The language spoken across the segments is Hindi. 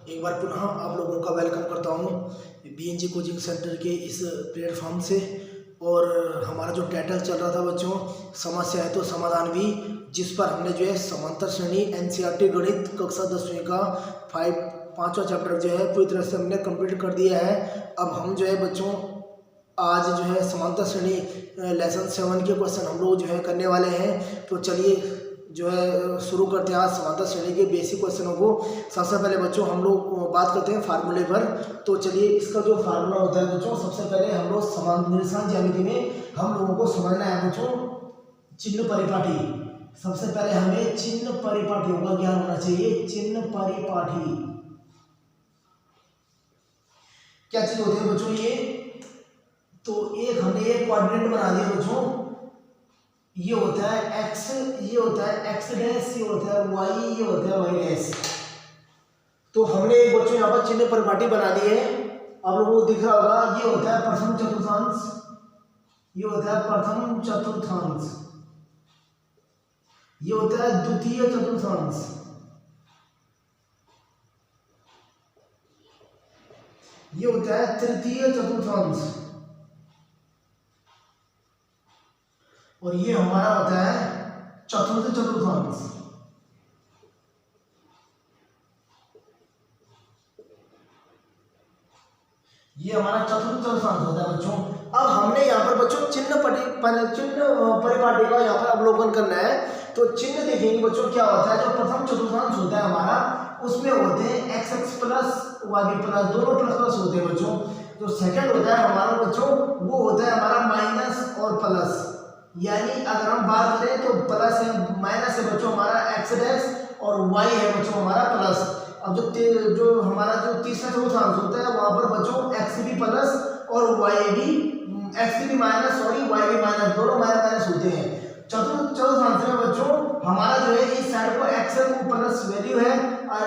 एक बार पुनः आप लोगों का वेलकम करता हूँ बीएनजी कोचिंग सेंटर के इस प्लेटफॉर्म से। और हमारा जो टाइटल चल रहा था बच्चों, समस्या है तो समाधान भी, जिस पर हमने जो है समांतर श्रेणी एनसीईआरटी गणित कक्षा 10वीं का पांचवा चैप्टर जो है पूरी तरह से हमने कंप्लीट कर दिया है। अब हम जो है बच्चों आज जो है समांतर श्रेणी लेसन 7 के क्वेश्चन हम लोग जो है करने वाले हैं। तो चलिए जो है शुरू करते हैं आज समांतर श्रेणी के बेसिक क्वेश्चनों को। सबसे पहले बच्चों हम लोग बात करते हैं फार्मूले पर। तो चलिए इसका जो फार्मूला होता है बच्चों, सबसे पहले हम लोग समान निरसान ज्यामिति में हम लोगों को समझना है बच्चों चिन्ह परिपाटी। सबसे पहले हमें चिन्ह परिपाटियों का ज्ञान होना चाहिए। चिन्ह परिपाटी क्या चीज होती है बच्चों? ये तो एक हमने एक क्वाड्रेंट बना दिया बच्चों, ये होता है x, ये होता है x डैश, ये होता है y, ये होता है y डैश। तो हमने एक बच्चों यहाँ पर चिन्ह परिपाटी बना दी है। आप लोगों को दिख रहा होगा, ये होता है प्रथम चतुर्थांश, ये होता है प्रथम चतुर्थांश, ये होता है द्वितीय चतुर्थांश, ये होता है तृतीय चतुर्थांश, और ये हमारा होता है चतुर्थ चतुर्थांश। ये हमारा चतुर्थ चतुर्थांश होता है बच्चों। अब हमने यहाँ पर बच्चों चिन्ह परिपाटी का यहाँ पर अवलोकन करना है। तो चिन्ह देखेंगे बच्चों क्या होता है। जो प्रथम चतुर्थांश होता है हमारा, उसमें होते हैं x प्लस y प्लस, दोनों प्लस प्लस होते हैं बच्चों। जो सेकंड होता है हमारा बच्चों, वो होता है हमारा माइनस और प्लस। यानी अगर हम बात करें तो प्लस है, माइनस है बच्चों हमारा x डैश, और y है बच्चों हमारा प्लस। अब जो हमारा जो तीसरा चतुर्थांश होता है वहां पर बच्चों x भी प्लस और y भी, x भी माइनस, सॉरी y भी माइनस, दोनों माइनस माइनस होते हैं। चतुर्थ चतुर्थांश में बच्चों हमारा जो है इस साइड को x है वो प्लस वैल्यू है, और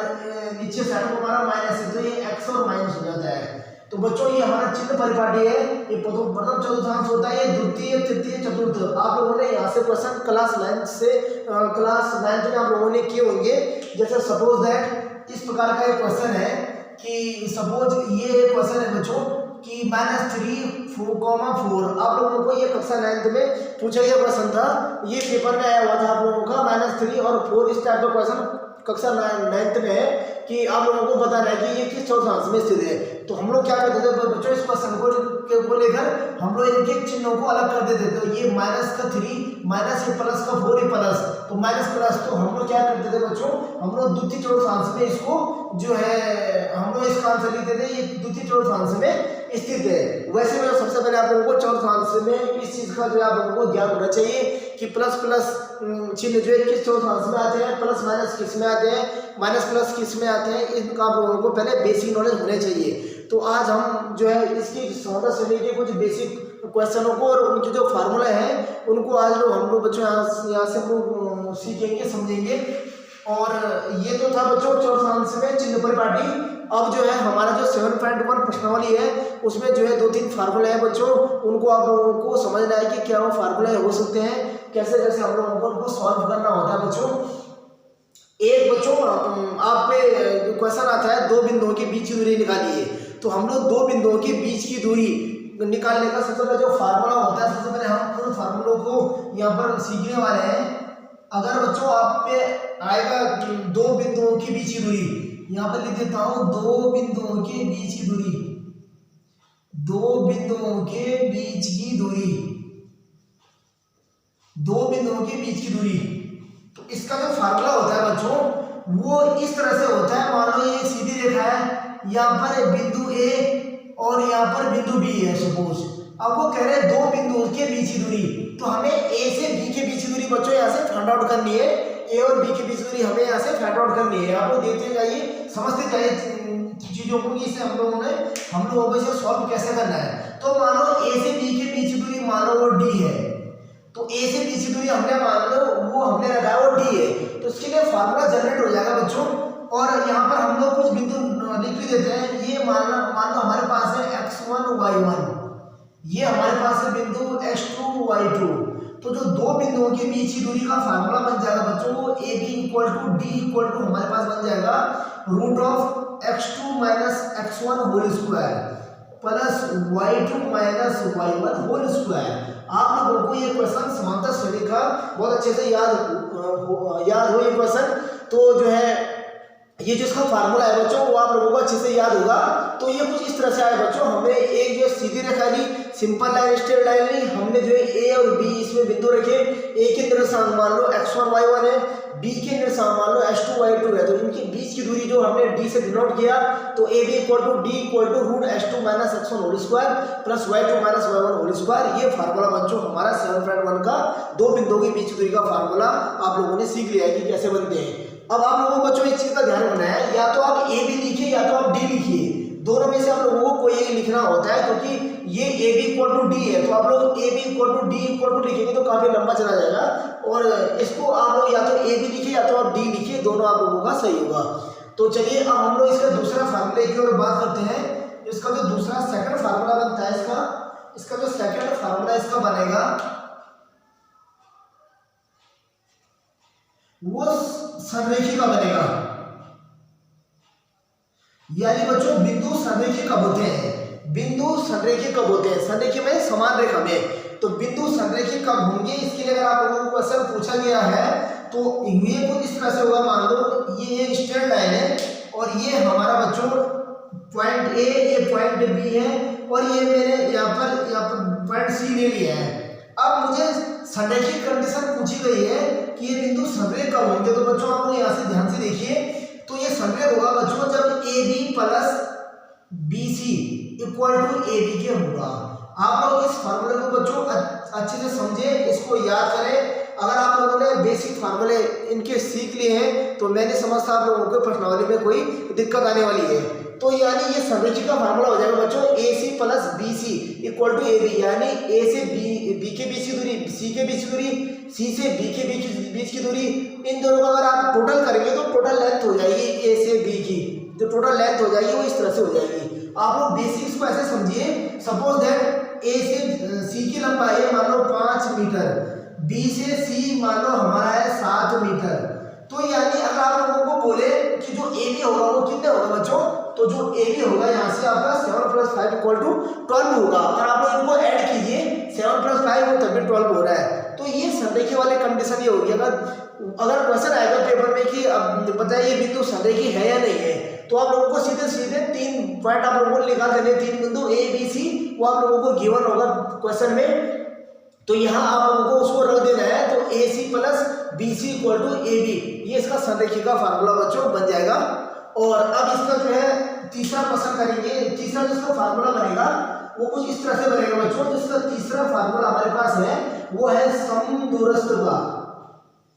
नीचे साइड को हमारा माइनस है, तो ये x और माइनस हो जाता है। तो बच्चों ये हमारा चिन्ह परिपाटी है। ये प्रथम चतुर्थांश होता है, ये द्वितीय तृतीय चतुर्थ। आप लोगों ने यहाँ से क्वेश्चन क्लास 9 में आप लोगों ने किए होंगे। जैसे सपोज दैट इस प्रकार का एक क्वेश्चन है कि सपोज ये क्वेश्चन है बच्चों कि -3 4, आप लोगों को ये कक्षा 9 में पूछा गया क्वेश्चन था। ये पेपर में आया हुआ था आप लोगों का -3 और 4 इस टाइप का क्वेश्चन कक्षा 9 में है कि आप लोगों को बताना है कि ये किस चतुर्थांश में स्थित है। तो हम लोग क्या करते थे बच्चों, इस क्वेश्चन को लेकर हम लोग इनके चिन्हों को अलग कर देते थे। ये माइनस का 3 माइनस, ये प्लस का 4 प्लस, तो माइनस प्लस। तो हम लोग क्या करते थे बच्चों, हम लोग द्वितीय चतुर्थांश में इसको जो है हम लोग इसका आंसर लिखते थे, ये द्वितीय चतुर्थांश में स्थित है। वैसे में सबसे पहले आप लोगों को चतुर्थांश में इस चीज का जो है आप लोगों को ज्ञान होना चाहिए कि प्लस प्लस चिन्ह जो है किस चतुर्थांश में आते हैं, प्लस माइनस किस में आते हैं, माइनस प्लस किस में आते हैं, इनका आप लोगों को पहले बेसिक नॉलेज होने चाहिए। तो आज हम जो है इसकी समांतर श्रेणी के कुछ बेसिक क्वेश्चनों को और उनके जो फार्मूले हैं उनको आज लोग हम लोग बच्चों यहाँ से हम लोग सीखेंगे, समझेंगे। और ये तो था बच्चों चतुर्थांश में चिन्ह परिपाटी। अब जो है हमारा जो 7.1 प्रश्नावली है उसमें जो है 2-3 फार्मूले हैं बच्चों, उनको आप लोगों को समझना है कि क्या वो फार्मूले हो सकते हैं, कैसे कैसे हम लोगों को उनको सॉल्व करना होता है बच्चों। एक बच्चों आप पे क्वेश्चन आता है 2 बिंदुओं के बीच की दूरी निकालिए। तो हम लोग 2 बिंदुओं के बीच की दूरी निकालने का सबसे पहले जो फार्मूला होता है, सबसे पहले हम उन फार्मूलों को यहाँ पर सीखने वाले हैं। अगर बच्चों आप पे आएगा 2 बिंदुओं के बीच की दूरी, यहाँ पर लिख देता हूँ 2 बिंदुओं के बीच की दूरी, 2 बिंदुओं के बीच की दूरी, 2 बिंदुओं के बीच की दूरी। तो इसका जो फार्मूला होता है बच्चों वो इस तरह से होता है। मान लो ये सीधी रेखा है, यहाँ पर बिंदु ए और यहाँ पर बिंदु बी है सपोज। अब वो कह रहे हैं 2 बिंदुओं के बीच की दूरी, तो हमें ए से बी के बीच की दूरी बच्चों यहाँ से फाइंड आउट करनी है। ए और बी के बीच की दूरी हमें यहाँ से फाइंड आउट करनी है। आप लोग देखते जाइए, समझते जाइए चीजों को कि इसे हम लोगों को इसे सॉल्व कैसे करना है। तो मान लो ए से बी के बीच की दूरी मान लो वो डी है, तो ए से बी की दूरी हमने मान लो वो हमने रखा वो डी है। तो इसके लिए फार्मूला जनरेट हो जाएगा बच्चों। और यहाँ पर हम लोग कुछ बिंदु लिख भी देते हैं। ये मान लो हमारे पास है x1 y1, ये हमारे पास है बिंदु x2 y2। तो जो दो बिंदुओं के बीच की दूरी का फार्मूला बन जाएगा बच्चों, वो A B equal to D equal to हमारे पास बन जाएगा root of x2 minus x1 whole square plus y2 minus y1 whole square. आप लोगों को ये क्वेश्चन समांतर श्रेणी का बहुत अच्छे से याद हो ये क्वेश्चन। तो जो है ये जो इसका फार्मूला है बच्चों वो आप लोगों को अच्छे से याद होगा। तो ये कुछ इस तरह से आया बच्चों, हमने एक जो सीधी रेखा ली, सिंपल लाइन स्ट्रेट लाइन ली, हमने जो है ए और बी इसमें बिंदु रखे, ए के निर्देशांक मान लो x1 y1 है, बी के निर्देशांक मान लो x2 y2 है, तो इनके बीच की दूरी जो हमने d से डिनोट किया तो A B equal to D equal to root x2 minus x1 whole square plus y2 minus y1 whole square. ये फार्मूला बच्चों हमारा 7.1 का दो बिंदुओं के बीच की दूरी का फार्मूला आप लोगों ने सीख लिया है कि कैसे बनते हैं। अब आप लोगों को बच्चों इस चीज का ध्यान रखना है, या तो आप ए बी लिखिए या तो आप डी लिखिए, दोनों में से आप लोगों को कोई एक लिखना होता है, क्योंकि ये A B equal to D है तो आप लोग A B equal to D equal to लिखेंगे तो काफी लंबा चला जाएगा, और इसको आप लोग या तो ए बी लिखिए या तो आप डी लिखिए, दोनों आप लोगों का सही होगा। तो चलिए अब हम लोग इसका दूसरा फार्मूले की ओर बात करते हैं। इसका जो दूसरा सेकंड फार्मूला बनता है इसका जो सेकंड फार्मूला इसका बनेगा वो संरेखी का बनेगा। यानी बच्चों बिंदु संरेखी कब होते हैं? बिंदु संरेखी कब होते हैं? संरेखी में समान रेखा में। तो बिंदु संरेखी कब होंगे, इसके लिए अगर आप लोगों को क्वेश्चन पूछा गया है तो ये कुछ इस तरह से होगा। मान लो ये एक स्ट्रेट लाइन है और ये हमारा बच्चों पॉइंट ए, ये पॉइंट बी है और ये मैंने यहाँ पर पॉइंट सी ले लिया है। अब मुझे संरेखित कंडीशन पूछी गई है कि ये बिंदु संरेख कब होंगे। तो बच्चों आप लोग यहाँ से ध्यान से देखिए, तो ये संरेख होगा बच्चों जब A B plus B C equal to A B के होगा। आप लोग इस फार्मूले को बच्चों अच्छे से समझे, इसको याद करें। अगर आप लोगों ने बेसिक फार्मूले इनके सीख लिए हैं तो मैंने समझता आप लोगों को प्रश्नावली में कोई दिक्कत आने वाली है। तो यानी ये संरेखी का फार्मूला हो जाएगा बच्चों A C plus B C equal to A B, यानी ए से बी के बीच की दूरी, सी के बीच की दूरी, सी से बी के बीच की दूरी, इन दोनों का अगर आप टोटल करेंगे तो टोटल लेंथ हो जाएगी ए से बी की, जो टोटल लेंथ हो जाएगी वो इस तरह से हो जाएगी। आप लोग बेसिक्स को ऐसे समझिए, सपोज दैट ए से सी की लंबाई है मान लो 5 मीटर, बी से सी मान लो हमारा है 7 मीटर। तो यानी अगर आप लोगों को बोले कि जो ए बी होगा वो कितने होगा बच्चों, तो जो ए बी होगा यहाँ से आपका 7 + 5 = 12 होगा। और आप लोग इनको ऐड कीजिए, 7 + 5 वो तभी 12 हो रहा है। तो ये संरेखी वाले कंडीशन ये होगी। अगर क्वेश्चन आएगा पेपर में कि अब बताइए बिंदु संरेखी है या नहीं है, तो आप लोगों को सीधे सीधे 3 पॉइंट आप लोगों को निकाल देने, 3 बिंदु ए बी सी, वो आप लोगों को गिवन होगा क्वेश्चन में। तो यहाँ आप लोगों को उसको रख देना है, तो A C plus B C equal to A B, ये इसका संरेखी का फार्मूला बच्चों बन जाएगा। और अब इसका जो है तीसरा क्वेश्चन करेंगे। तीसरा जिसका फार्मूला बनेगा वो कुछ इस तरह से बनेगा बच्चों। जिसका तीसरा फार्मूला हमारे पास है वो है समदूरस्थ का।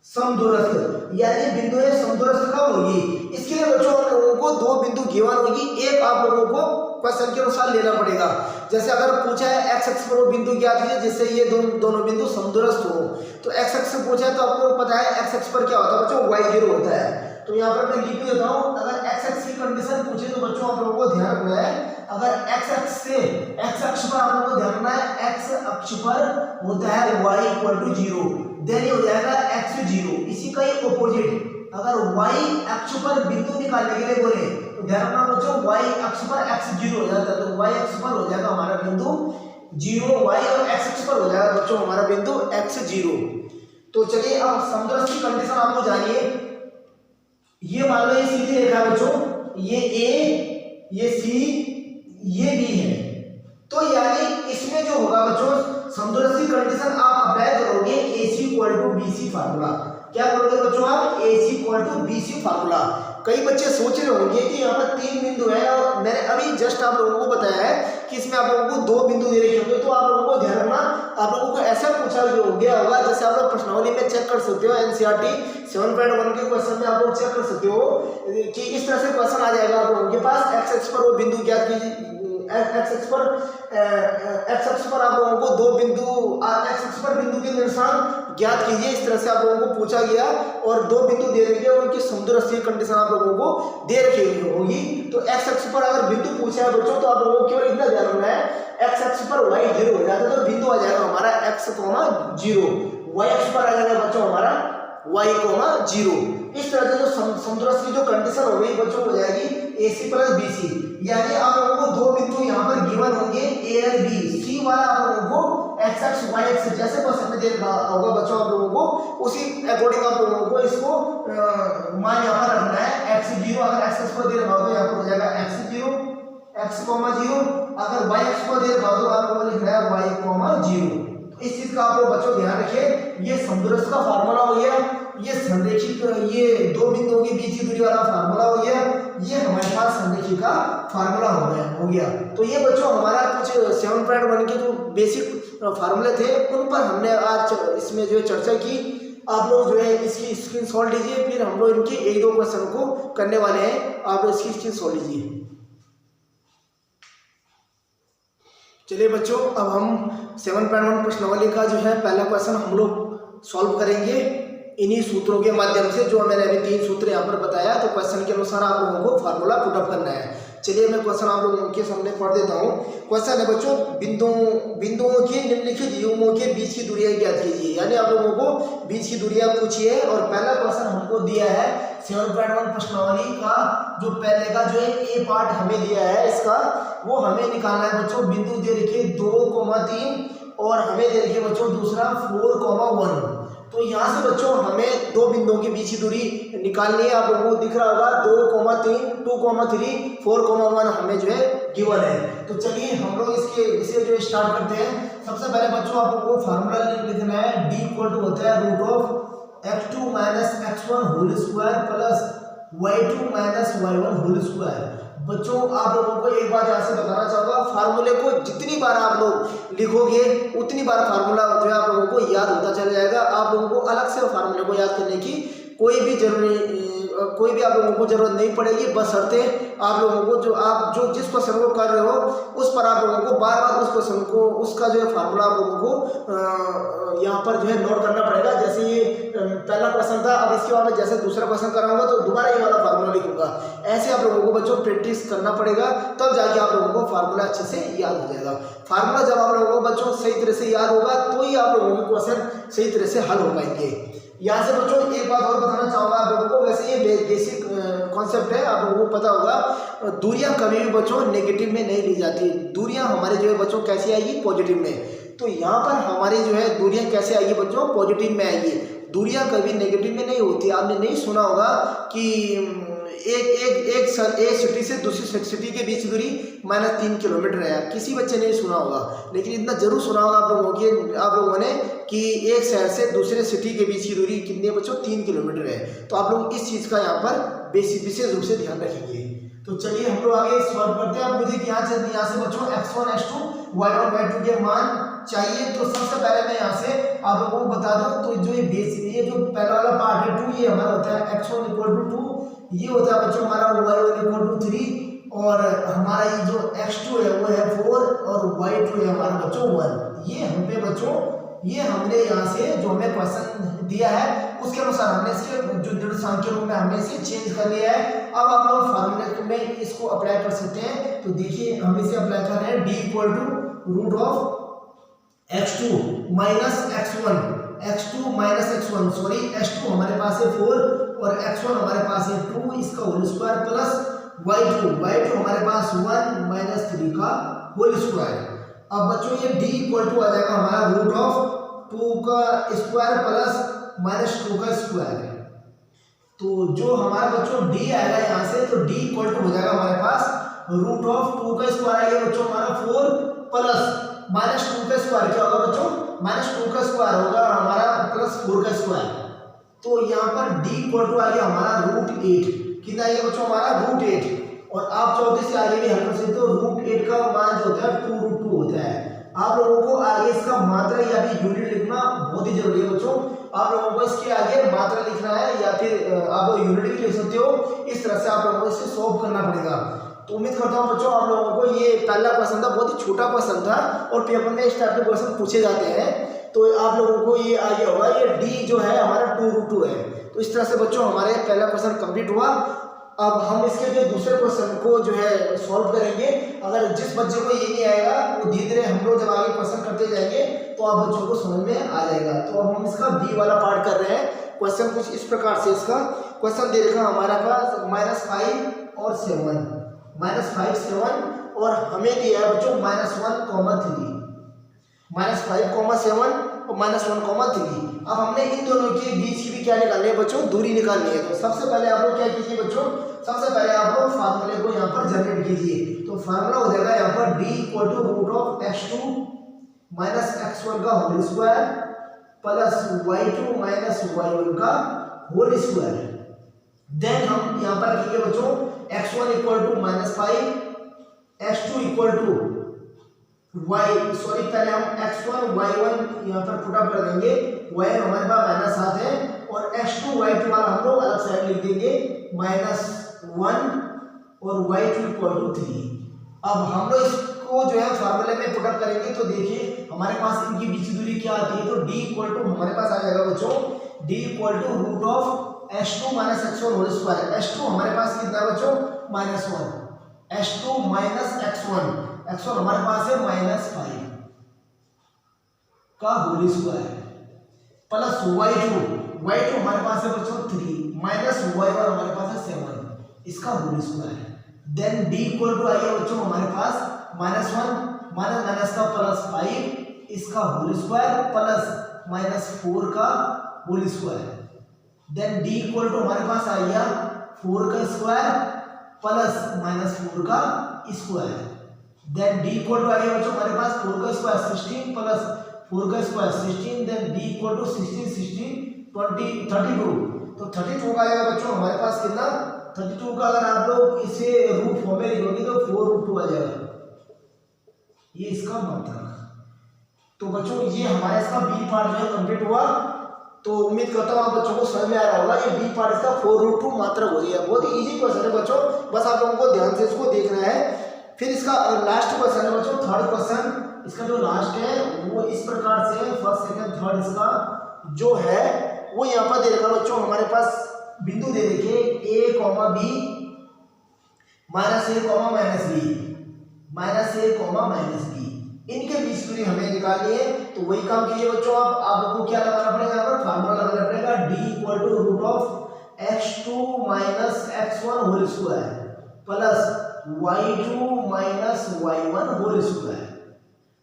समदूरस्थ यानी बिंदु है समदूरस्थ कब होगी, इसके लिए बच्चों आप लोगों को 2 बिंदु गिवन होगी, एक आप लोगों को क्वेश्चन के अनुसार लेना पड़ेगा। जैसे अगर पूछा है एक्स एक्स पर वो बिंदु ज्ञात कीजिए जिससे ये दोनों बिंदु समदूरस्थ हो, तो एक्स एक्स से पूछा है तो आपको पता है एक्स एक्स पर क्या होता है बच्चों, y0 होता है। तो यहाँ पर मैं लिख देता हूँ, अगर एक्स एक्स की कंडीशन पूछे तो बच्चों आप लोगों को ध्यान रखना है, अगर एक्स एक्स से एक्स अक्ष पर आप लोगों को ध्यान रखना है, एक्स अक्ष पर होता है y = 0, देन हो जाएगा x 0। इसी का ही अपोजिट अगर y अक्ष पर बिंदु निकालने के लिए बोले तो ध्यान रखना बच्चों, y अक्ष पर x 0 हो जाता है, तो y अक्ष पर हो जाएगा हमारा बिंदु 0, y और x अक्ष पर हो जाएगा बच्चों हमारा बिंदु x 0। तो चलिए अब समदूरस्थ की कंडीशन आप लोग जानिए। ये मान लो ये सीधी रेखा है बच्चों, ये A, ये C, ये B है। तो यानी इसमें जो होगा बच्चों समदूरस्थ की कंडीशन आप अप्लाई करोगे AC = BC फार्मूला। क्या करोगे बच्चों आप, AC = BC फार्मूला। कई बच्चे सोच रहे होंगे कि यहाँ पर 3 बिंदु है और मैंने अभी जस्ट आप लोगों को बताया है कि इसमें आप लोगों को 2 बिंदु दे रखे होंगे। तो आप लोगों को ध्यान रखना, आप लोगों को ऐसा पूछा गया होगा जैसे आप लोग प्रश्नावली में चेक कर सकते हो, NCERT 7.1 के क्वेश्चन में आप लोग चेक कर सकते हो कि इस तरह से क्वेश्चन आ जाएगा आप लोगों के पास, एक्स एक्स पर वो बिंदु ज्ञात कीजिए, एक्स एक्स पर आप लोगों को 2 बिंदु, एक्स एक्स पर बिंदु के निर्देशांक ज्ञात कीजिए, इस तरह से आप लोगों को पूछा गया और 2 बिंदु दे रखे और उनकी समदूरस्थ कंडीशन आप लोगों को दे रखी होगी। तो एक्स एक्स पर अगर बिंदु पूछा है बच्चों तो आप लोगों को केवल इतना ध्यान रखना है, एक्स एक्स पर y0 हो जाता है तो बिंदु आ जाएगा हमारा x, 0। y अक्ष पर आ जाएगा बच्चों हमारा y, 0। इस तरह से जो समदूरस्थ की जो कंडीशन हो गई बच्चों हो जाएगी AC प्लस BC, यानी आप लोगों को दो बिंदु यहाँ पर गिवन होंगे A और B। C वाला आप लोगों को x अक्ष y अक्ष जैसे क्वेश्चन में दे रखा होगा बच्चों आप लोगों को उसी अकॉर्डिंग आप लोगों को इसको मान यहाँ पर रखना है। x0 अगर x अक्ष पर दे रखा हो तो यहाँ पर हो जाएगा x0 x,0। अगर y अक्ष पर दे रखा हो तो आप लोगों को लिखना है y, 0। इस चीज का आप लोग बच्चों ध्यान रखिए। ये समदूरस्थ का फार्मूला हो गया, ये संरेखित, ये दो बिंदुओं के बीच की दूरी वाला फार्मूला हो गया, ये हमारे पास संरेखित का फार्मूला हो गया। तो ये बच्चों हमारा कुछ 7.1 के जो बेसिक फार्मूले थे उन पर हमने आज इसमें जो चर्चा की। आप लोग जो है इसकी स्क्रीनशॉट लीजिए, फिर हम लोग इनके एक दो क्वेश्चन को करने वाले हैं, आप इसकी स्क्रीनशॉट लीजिए। चलिए बच्चों, अब हम 7.1 प्रश्नावली का जो है पहला क्वेश्चन हम लोग सॉल्व करेंगे इन्हीं सूत्रों के माध्यम से, जो मैंने अभी 3 सूत्र यहाँ पर बताया। तो क्वेश्चन के अनुसार आप लोगों को फार्मूला पुटअप करना है। चलिए मैं क्वेश्चन आप लोगों के सामने पढ़ देता हूँ। क्वेश्चन है बच्चों, बिंदुओं के निम्नलिखित युग्मों के बीच की दूरियां ज्ञात कीजिए, यानी आप लोगों को बीच की दूरियां पूछिए। और पहला क्वेश्चन हमको दिया है 7.1 प्रश्नावली का, जो पहले का जो है ए पार्ट हमें दिया है इसका, वो हमें निकालना है बच्चों। बिंदु दे रखिए 2,3 और हमें दे रखिए बच्चों दूसरा 4,1। तो यहाँ से बच्चों हमें दो बिंदुओं के बीच की दूरी निकालनी है। आप लोगों को दिख रहा होगा 2,3, 2,3, 4,1 हमें जो है गिवन है। तो चलिए हम लोग इसे जो स्टार्ट करते हैं। सबसे पहले बच्चों आप लोगों को फार्मूला लिखना है, D = होता है √x2 - x1 whole square plus y2 - y1 whole square. बच्चों आप लोगों को एक बात यहाँ से बताना चाहूँगा, फार्मूले को जितनी बार आप लोग लिखोगे उतनी बार फार्मूला जो है आप लोगों को याद होता चला जाएगा। आप लोगों को अलग से फार्मूले को याद करने की कोई भी आप लोगों को जरूरत नहीं पड़ेगी। बशर्ते आप लोगों को जो जिस क्वेश्चन को कर रहे हो उस पर आप लोगों को बार बार उस क्वेश्चन को उसका जो है फार्मूला आप लोगों को यहाँ पर जो है नोट करना पड़ेगा। जैसे ये पहला क्वेश्चन था, अब इसके बाद जैसे दूसरा क्वेश्चन कराऊंगा तो दोबारा ये वाला फार्मूला लिखूंगा। ऐसे आप लोगों को बच्चों प्रैक्टिस करना पड़ेगा, तब जाके आप लोगों को फार्मूला अच्छे से याद हो जाएगा। फार्मूला जब आप लोगों को बच्चों सही तरह से याद होगा तो ही आप लोगों के क्वेश्चन सही तरह से हल हो पाएंगे। यहाँ से बच्चों एक बात और बताना चाहूँगा आप लोगों को, वैसे ये बेसिक कॉन्सेप्ट है, आप लोगों को पता होगा। दूरियां कभी भी बच्चों नेगेटिव में नहीं ली जाती, दूरियां हमारे जो है बच्चों कैसी आएगी, पॉजिटिव में। तो यहाँ पर हमारी जो है दूरियां कैसे आएगी बच्चों, पॉजिटिव में आएगी। दूरियां कभी नेगेटिव में नहीं होती। आपने नहीं सुना होगा कि एक सिटी से दूसरी सिटी के बीच दूरी -3 किलोमीटर है, किसी बच्चे ने सुना होगा। लेकिन इतना जरूर सुना होगा आप लोगों ने कि एक शहर से दूसरे सिटी के बीच की दूरी कितनी है बच्चों, 3 किलोमीटर है। तो आप लोग इस चीज़ का यहाँ पर विशेष रूप से ध्यान रखेंगे। तो चलिए हम लोग आगे सॉल्व करते हैं। अब मुझे यहाँ से बच्चों x1 x2 y1 y2 के मान चाहिए। तो सबसे पहले मैं यहाँ से आप लोगों को बता दूं, तो जो ये जो पहला वाला पार्ट है 2, ये हमारा होता है x1 = 2, ये होता है बच्चों हमारा y1 = 3, और हमारा ये जो x2 है वो है 4 और y2 है हमारा बच्चों 1। ये हम पे बच्चों ये हमने यहाँ से जो हमें क्वेश्चन दिया है उसके अनुसार हमने इसके जो दृढ़ सांख्य रूप में हमने इसे चेंज कर लिया है। अब आप लोग फार्मूले में इसको अप्लाई कर सकते हैं। तो देखिए हम इसे अप्लाई कर रहे हैं, D = √x2 - x1 sorry x2 हमारे पास है 4 और x1 हमारे पास है 2, इसका होल स्क्वायर प्लस y2 हमारे पास 1 - 3 का होल स्क्वायर। अब बच्चों ये D = आ जाएगा हमारा √2 का स्क्वायर प्लस -2 का स्क्वायर। तो जो हमारा बच्चों D आएगा यहाँ से, तो D = हो जाएगा हमारे पास √2 का स्क्वायर आएगा बच्चों हमारा 4 प्लस -2 का स्क्वायर। क्या होगा बच्चों, -2 का स्क्वायर होगा हमारा प्लस 4 का स्क्वायर। तो यहाँ पर D = आ गया हमारा √8। कितना आएगा बच्चों हमारा √8, और आप 14 से आगे भी हल कर सकते हो। √8 का मान जो होता है 2√2 होता है। आप लोगों को आगे इसका मात्रा या भी यूनिट लिखना बहुत ही जरूरी है बच्चों। आप लोगों को इसके आगे मात्रा लिखना है या फिर आप यूनिट भी लिख सकते हो। इस तरह से आप लोगों को इसे सॉल्व करना पड़ेगा। तो उम्मीद करता हूँ बच्चों आप लोगों को ये पहला क्वेश्चन था, बहुत ही छोटा क्वेश्चन था और पेपर में इस टाइप के क्वेश्चन पूछे जाते हैं। तो आप लोगों को ये आ गया होगा, ये D जो है हमारा 2√2 है। तो इस तरह से बच्चों हमारे पहला क्वेश्चन कंप्लीट हुआ। अब हम इसके जो दूसरे क्वेश्चन को जो है सॉल्व करेंगे। अगर जिस बच्चे को ये नहीं आएगा वो धीरे धीरे हम लोग जब आगे क्वेश्चन करते जाएंगे तो आप बच्चों को समझ में आ जाएगा। तो अब हम इसका बी वाला पार्ट कर रहे हैं। क्वेश्चन कुछ इस प्रकार से, इसका क्वेश्चन दे रखा हमारे पास -5 और 7, -5 7 और हमें दिया है बच्चों -1, -5, 7 और -1, 3। अब हमने इन दोनों के बीच की भी क्या निकालनी है बच्चों, दूरी निकालनी है। तो सबसे पहले आप लोग क्या कीजिए बच्चों, सबसे पहले आप लोग फार्मूले को यहाँ पर जनरेट कीजिए। तो फार्मूला हो जाएगा यहाँ पर d = x2 - x1 का whole square plus y2 - y1 का होल स्क्वायर। देन हम यहाँ पर लिखेंगे बच्चों x1 = -5, x2 = पहले हम x1 y1 यहाँ पर पुट अप कर देंगे। y हमारे पास -7 है और x2 y2 वाला हम लोग अलग साइड लिख देंगे -1 और y2 = 3। अब हम लोग इसको जो है फार्मूले में पुट अप करेंगे तो देखिए हमारे पास इनकी बीच की दूरी क्या आती है। तो d = हमारे पास आ जाएगा बच्चों d = x2 - x1 whole square. x2 हमारे पास कितना है बच्चों -1, x2 - x1 हमारे पास है -5 का होल स्क्वायर प्लस y2 हमारे पास है बच्चों 3 माइनस y1 हमारे पास है 7 इसका होल स्क्वायर। देन d = आइए बच्चों हमारे पास -1 माइनस का प्लस 5 इसका होल स्क्वायर प्लस -4 का होल स्क्वायर। देन d = हमारे पास आ गया 4 का स्क्वायर प्लस -4 का स्क्वायर। देन d = आ गया बच्चों हमारे पास 4 का स्क्वायर 16 प्लस 4 का स्क्वायर 16। Then d = 16 16 20 32। तो 32 का आएगा बच्चों हमारे पास कितना 32 का अगर आप लोग इसे रूट फॉर्म में लिखोगे तो 4√2 आ जाएगा। ये इसका मतलब। तो बच्चों ये हमारा इसका बी पार्ट जो है कंप्लीट हुआ। तो उम्मीद करता हूँ आप बच्चों को समझ में आ रहा होगा। ये बी पार्ट इसका 4√2 मात्रक हो गया। बहुत ही इजी क्वेश्चन है बच्चों, बस आप लोगों को ध्यान से इसको देखना है। फिर इसका लास्ट क्वेश्चन है बच्चों, थर्ड क्वेश्चन। इसका जो लास्ट है वो इस प्रकार से है, फर्स्ट सेकंड थर्ड इसका जो है वो यहाँ पर दे रखा बच्चों हमारे पास बिंदु दे रखे a, b -a, -b -a, इनके बीच दूरी हमें निकालनी है। तो वही काम कीजिए बच्चों, आप लोगों को क्या लगाना पड़ेगा, यहाँ पर फार्मूला लगाना पड़ेगा d = x2 - x1 whole square plus y2 - y1 whole square,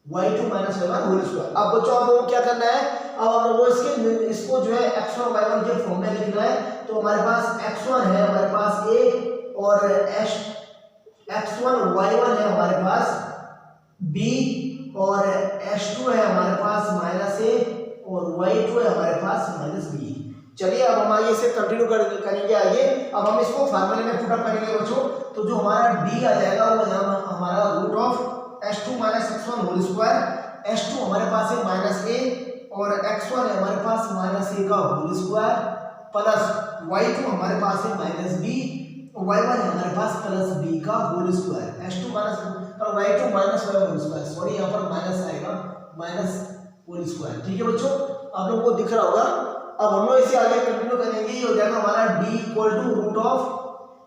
y2 - y1 whole square. अब बच्चों आप लोगों को क्या करना है, अब हम लोगों को इसको जो है x1 y1 के फॉर्म में लिखना है। तो हमारे पास x1 है हमारे पास a और x1 y1 है हमारे पास b और x2 है हमारे पास -a और y2 है हमारे पास -b। चलिए अब हम आगे इसे कंटिन्यू करेंगे आगे। अब हम इसको फार्मूले में पुट अप करेंगे बच्चों। तो जो हमारा d आ जाएगा वो हमारा √x2 - x1 whole square. x2 हमारे पास है -a और x1 है हमारे पास -a का होल स्क्वायर प्लस y2 हमारे पास है -b और y1 है हमारे पास +b का होल स्क्वायर। x2 और y2 -y1 whole square, sorry यहाँ पर माइनस आएगा माइनस होल स्क्वायर। ठीक है बच्चों, आप लोगों को दिख रहा होगा। अब हम लोग इसे आगे कंटिन्यू करेंगे। ये हो जाएगा हमारा d =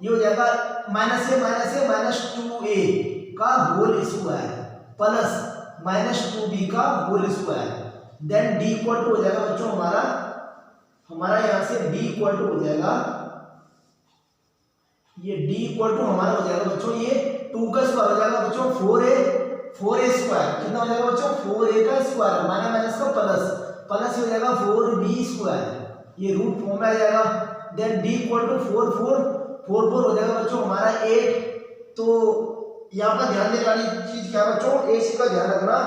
ये हो जाएगा -a -2a का होल स्क्वायर प्लस -2b का होल स्क्वायर। देन d = हो जाएगा बच्चों हमारा यहाँ से d = हो जाएगा, ये d = हमारा हो जाएगा बच्चों ये 2 का स्क्वायर हो जाएगा बच्चों 4a स्क्वायर। कितना हो जाएगा बच्चों 4a का स्क्वायर माइनस का प्लस हो जाएगा 4b स्क्वायर, ये रूट फॉर्म में आ जाएगा। देन d = 4 हो जाएगा बच्चों हमारा 8। तो यहाँ पर ध्यान देने वाली चीज क्या बच्चों, a का ध्यान रखना।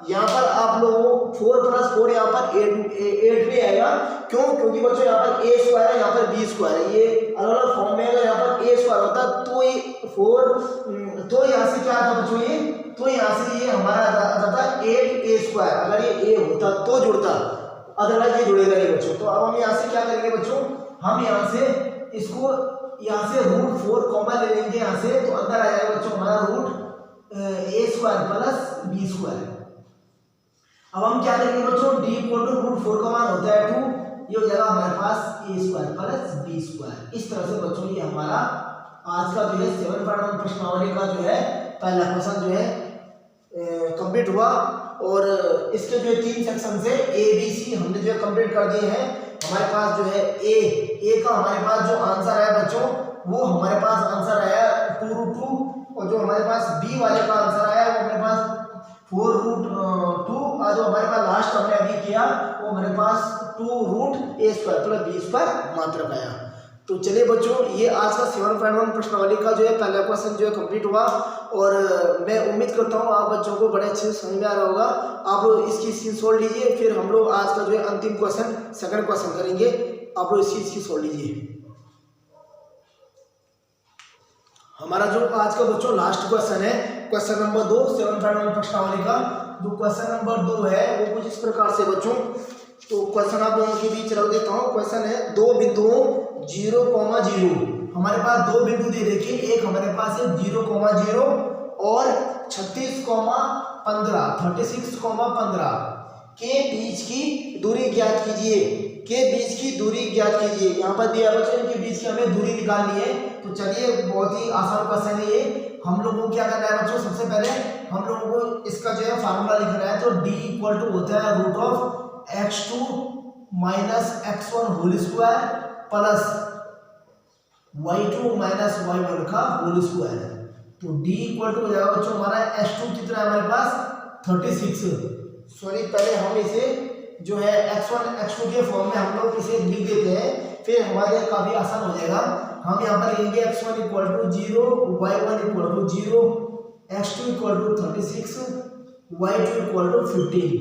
यहाँ पर आप लोगों 4 + 4 यहाँ पर 8 भी आएगा। क्यों, क्योंकि बच्चों यहाँ पर a स्क्वायर है, यहाँ पर b स्क्वायर है। ये अलग अलग फॉर्म में अगर यहाँ पर a स्क्वायर होता तो ये 4 तो यहाँ से क्या आता बच्चों, ये तो यहाँ से ये हमारा आ जाता 8a स्क्वायर। अगर ये a होता तो जुड़ता, अदरवाइज ये जुड़ेगा नहीं बच्चों। तो अब हम यहाँ से क्या करेंगे बच्चों, हम यहाँ से इसको यहाँ से √4 कॉमन ले लेंगे यहाँ से। तो अंदर आ जाएगा बच्चों हमारा a square plus b square. अब हम क्या करेंगे बच्चों, d = √4 का मान होता है 2, ये हो जाएगा हमारे पास a square plus b square. इस तरह से बच्चों ये हमारा आज का जो है 7.1 प्रश्नावली का जो है पहला क्वेश्चन जो है कंप्लीट हुआ। और इसके जो है 3 सेक्शन से ए बी सी हमने जो है कंप्लीट कर दिए हैं। हमारे पास जो है ए का हमारे पास जो आंसर आया बच्चों वो हमारे पास आंसर आया 2√2 और जो हमारे पास बी वाले का आंसर आया वो हमारे पास 4√2 और जो हमारे पास लास्ट हमने अभी किया वो हमारे पास 2√a² प्लस b² मात्रक आया। तो चलिए बच्चों ये आज का 7.1 प्रश्नावली का जो है पहला क्वेश्चन जो है कंप्लीट हुआ और मैं उम्मीद करता हूँ आप बच्चों को बड़े अच्छे से समझ में आ रहा होगा। आप लोग इसकी स्क्रीन शॉट लीजिए, फिर हम लोग आज का जो है अंतिम क्वेश्चन सेकंड क्वेश्चन करेंगे। आप लोग इसकी स्क्रीन शॉट लीजिए। हमारा जो आज का बच्चों लास्ट क्वेश्चन है क्वेश्चन नंबर 2 7.1 प्रश्नावली का जो क्वेश्चन नंबर 2 है वो कुछ इस प्रकार से बच्चों। तो क्वेश्चन आप लोगों के बीच रख देता हूँ। क्वेश्चन है दो बिंदुओं 0,0 हमारे पास दो बिंदु दे रखे, एक हमारे पास है 0,0 और 36,15 के बीच की दूरी ज्ञात कीजिए। के बीच की दूरी ज्ञात कीजिए। यहाँ पर दिया बच्चों इनके बीच की हमें दूरी निकालनी है। तो चलिए बहुत ही आसान क्वेश्चन है ये। हम लोगों को क्या करना है बच्चों, सबसे पहले हम लोगों को इसका जो है फार्मूला लिखना है। तो d इक्वल टू होता है √x2 minus x1 whole square plus y2 minus y1 का होल स्क्वायर। तो d इक्वल टू हो जाएगा बच्चों हमारा x2 कितना है हमारे पास 36। सॉरी पहले हम इसे जो है x1 x2 के फॉर्म में हम लोग इसे लिख देते हैं, फिर हमारे लिए काफी आसान हो जाएगा। हम यहाँ पर लिखेंगे x1 equal to 0, y1 equal to 0, x2 equal to 36, y2 equal to 15।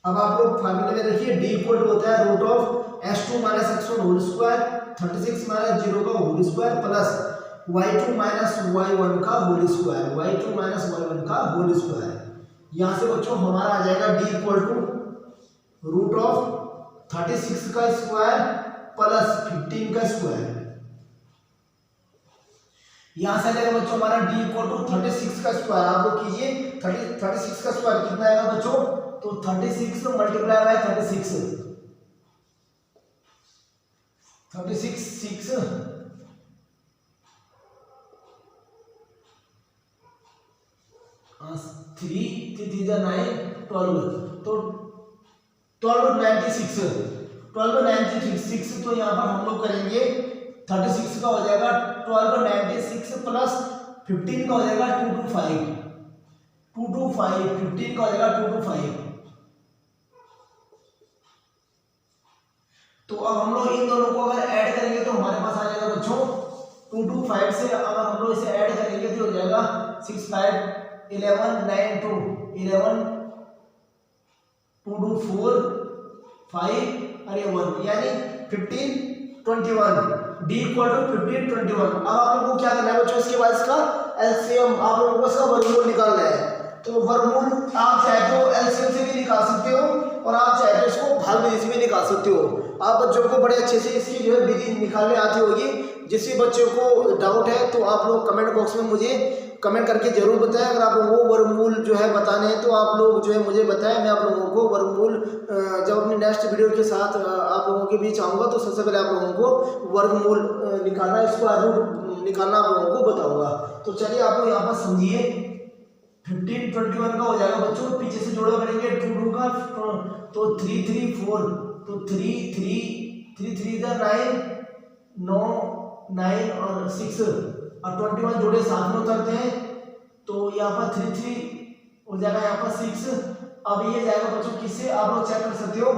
अब आप लोग फार्मूले में देखिए d इक्वल टू होता है √x2 minus x1 whole square 36 minus 0 का whole square plus y2 minus y1 का whole square, y2 minus y1 का होल स्क्वायर। यहाँ से बच्चों हमारा आ जाएगा d इक्वल टू √36 का स्क्वायर प्लस 15 का स्क्वायर। यहाँ से आ जाएगा बच्चों हमारा d इक्वल टू 36 का स्क्वायर। आप लोग कीजिए 36 का स्क्वायर कितना आएगा बच्चों, तो 36 मल्टीप्लाई बाय 36 6 3 3 9 12 तो 1296 तो यहाँ पर हम लोग करेंगे 36 का हो जाएगा 1296 प्लस 15 का हो जाएगा 225 15 का हो जाएगा 225। तो अब हम लोग इन दोनों को अगर ऐड करेंगे तो हमारे पास आ जाएगा बच्चों 225 से अगर हम लोग इसे ऐड करेंगे तो हो जाएगा 6 5 11 9 2 11 2 2 4 5 और 1 यानी 15 21 d इक्वल टू 15 21। अब आप लोगों को क्या करना है बच्चों, इसके बाद इसका एलसीएम आप लोगों को इसका वर्गमूल निकालना है। तो वर्गमूल आप चाहे तो एलसीएम से भी निकाल सकते हो और आप चाहे तो इसको भागविधि से भी निकाल सकते हो। आप बच्चों को बड़े अच्छे से इसकी जो है विधि निकालने आती होगी। जिस भी बच्चों को डाउट है तो आप लोग कमेंट बॉक्स में मुझे कमेंट करके जरूर बताएं। अगर आप लोगों को वर्गमूल जो है बताने हैं तो आप लोग जो है मुझे बताएं। मैं आप लोगों को वर्गमूल जब अपनी नेक्स्ट वीडियो के साथ आप लोगों के बीच आऊँगा तो सबसे पहले आप लोगों को वर्गमूल निकालना, इसको रूट निकालना आप लोगों को बताऊँगा। तो चलिए आप लोग यहाँ पर समझिए 15 21 का हो जाएगा बच्चों, पीछे से जोड़ा करेंगे 2 2 का तो 3 3 4 तो 3 3 9 9 और 6 और 21 जोड़े साथ में उतरते हैं तो यहाँ पर 3 3 हो जाएगा यहाँ पर 6। अब ये जाएगा बच्चों किससे आप लोग चेक कर सकते हो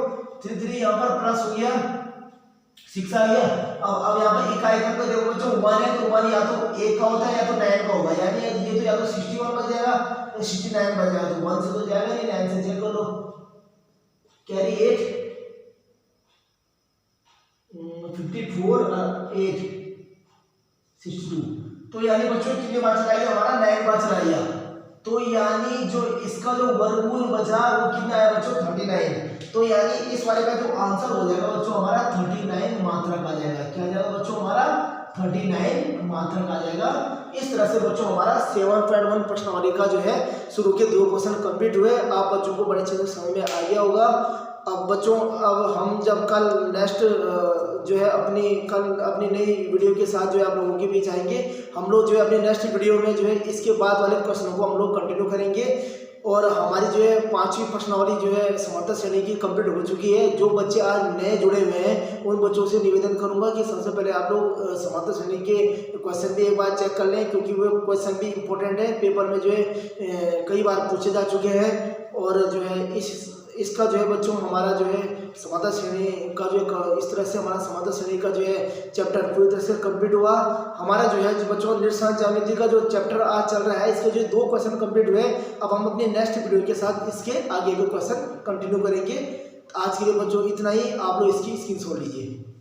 3 3 यहाँ पर प्लस हो गया 6 आ गया। अब यहाँ पर इकाई का देखो बच्चों 1 है तो 1 या तो 1 का होता है या तो 9 का होगा, यानी ये तो या तो 61 बन जाएगा या 69 बन जाएगा। तो 1 से तो जाएगा नहीं, 9 से चेक कर लो कैरी 8 54 और 8 62। तो यानी बच्चों कितने बार चलाइए हमारा 9 बार चलाइए। तो यानी जो इसका जो वर्गमूल बचा वो कितना है बच्चों 39। तो यानी इस वाले का जो आंसर हो जाएगा बच्चों हमारा 39 मात्रक आ जाएगा। क्या आ जाएगा बच्चों हमारा 39 मात्रक आ जाएगा। इस तरह से बच्चों हमारा 7.1 प्रश्नावली का जो है शुरू के 2 क्वेश्चन कंप्लीट हुए। आप बच्चों को बड़े अच्छे से समझ में आ गया होगा। अब बच्चों अब हम जब कल नेक्स्ट जो है अपनी नई वीडियो के साथ जो है आप लोगों के बीच आएंगे, हम लोग जो है अपनी नेक्स्ट वीडियो में जो है इसके बाद वाले क्वेश्चनों को हम लोग कंटिन्यू करेंगे। और हमारी जो है 5वीं प्रश्नावली जो है समांतर श्रेणी की कंप्लीट हो चुकी है। जो बच्चे आज नए जुड़े हुए हैं उन बच्चों से निवेदन करूंगा कि सबसे पहले आप लोग समांतर श्रेणी के क्वेश्चन भी एक बार चेक कर लें, क्योंकि वो क्वेश्चन भी इम्पोर्टेंट है, पेपर में जो है कई बार पूछे जा चुके हैं। और जो है इसका जो है बच्चों हमारा जो है समांतर श्रेणी का जो इस तरह से हमारा समांतर श्रेणी का जो है चैप्टर पूरी तरह से कंप्लीट हुआ। हमारा जो है बच्चों निर्देशांक ज्यामिति का जो चैप्टर आज चल रहा है, इसके जो 2 क्वेश्चन कंप्लीट हुए। अब हम अपने नेक्स्ट वीडियो के साथ इसके आगे के क्वेश्चन कंटिन्यू करेंगे। आज के लिए बच्चों इतना ही, आप लोग इसकी स्क्रीनशॉट लीजिए।